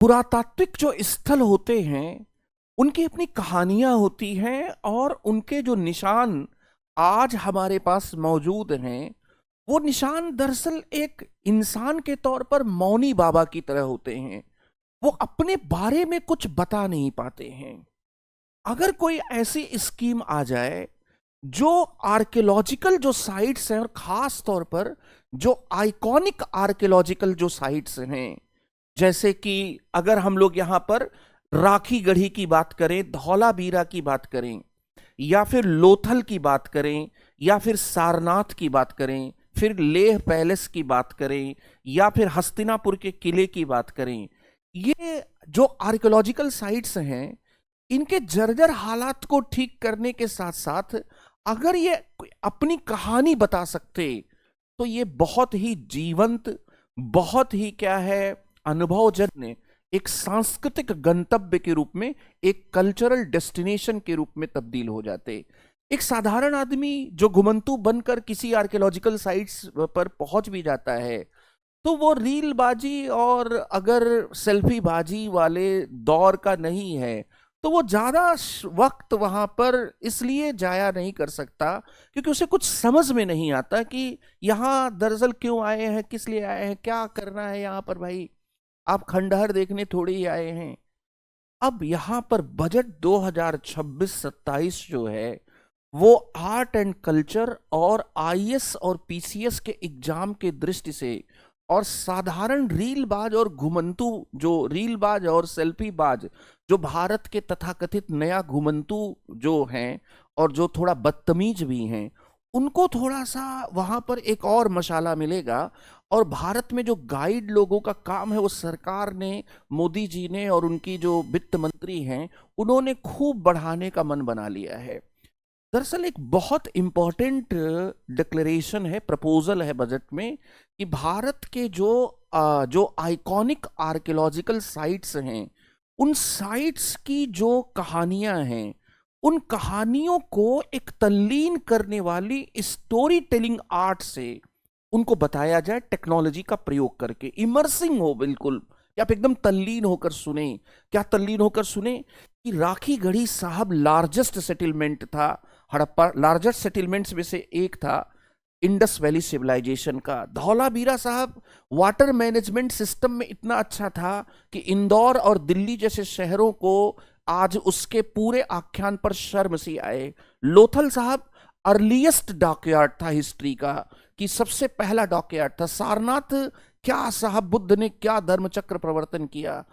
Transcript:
पुरातात्विक जो स्थल होते हैं उनकी अपनी कहानियां होती हैं और उनके जो निशान आज हमारे पास मौजूद हैं वो निशान दरअसल एक इंसान के तौर पर मौनी बाबा की तरह होते हैं। वो अपने बारे में कुछ बता नहीं पाते हैं। अगर कोई ऐसी स्कीम आ जाए जो आर्कियोलॉजिकल जो साइट्स हैं और खास तौर पर जो आइकॉनिक आर्कियोलॉजिकल जो साइट्स हैं, जैसे कि अगर हम लोग यहां पर राखी गढ़ी की बात करें, धौलावीरा की बात करें, या फिर लोथल की बात करें, या फिर सारनाथ की बात करें, फिर लेह पैलेस की बात करें, या फिर हस्तिनापुर के किले की बात करें, ये जो आर्कियोलॉजिकल साइट्स हैं इनके जर्जर हालात को ठीक करने के साथ साथ अगर ये अपनी कहानी बता सकते तो ये बहुत ही जीवंत, बहुत ही क्या है, अनुभवजन्य, एक सांस्कृतिक गंतव्य के रूप में, एक कल्चरल डेस्टिनेशन के रूप में तब्दील हो जाते। एक साधारण आदमी जो घुमंतु बनकर किसी आर्कियोलॉजिकल साइट्स पर पहुंच भी जाता है तो वो रील बाजी और अगर सेल्फी बाजी वाले दौर का नहीं है तो वो ज्यादा वक्त वहां पर इसलिए जाया नहीं कर सकता क्योंकि उसे कुछ समझ में नहीं आता कि यहाँ दरअसल क्यों आए हैं, किस लिए आए हैं, क्या करना है यहाँ पर। भाई आप खंडहर देखने थोड़ी ही आए हैं। अब यहाँ पर बजट 2026-27 जो है वो आर्ट एंड कल्चर और आईएएस और पीसीएस के एग्जाम के दृष्टि से और साधारण रीलबाज और घुमंतु, जो रीलबाज और सेल्फीबाज जो भारत के तथाकथित नया घुमंतु जो हैं और जो थोड़ा बदतमीज भी हैं, उनको थोड़ा सा वहां पर एक और मशाला मिलेगा। और भारत में जो गाइड लोगों का काम है वो सरकार ने, मोदी जी ने और उनकी जो वित्त मंत्री हैं उन्होंने खूब बढ़ाने का मन बना लिया है। दरअसल एक बहुत इंपॉर्टेंट डिक्लेरेशन है, प्रपोजल है बजट में कि भारत के जो आइकॉनिक आर्कियोलॉजिकल साइट्स हैं उन साइट्स की जो कहानियां हैं उन कहानियों को एक तल्लीन करने वाली स्टोरी टेलिंग आर्ट से उनको बताया जाए, टेक्नोलॉजी का प्रयोग करके, इमर्सिंग हो बिल्कुल, कि आप एकदम तल्लीन होकर सुने। क्या तल्लीन होकर सुने कि राखी गढ़ी साहब लार्जेस्ट सेटलमेंट था हड़प्पा, लार्जेस्ट सेटलमेंट्स में से एक था इंडस वैली सिविलाइजेशन का। धौलावीरा साहब वाटर मैनेजमेंट सिस्टम में इतना अच्छा था कि इंदौर और दिल्ली जैसे शहरों को आज उसके पूरे आख्यान पर शर्म सी आए। लोथल साहब अर्लीस्ट डॉकयार्ड था हिस्ट्री का, कि सबसे पहला डॉकयार्ड था। सारनाथ क्या साहब, बुद्ध ने क्या धर्म चक्र प्रवर्तन किया।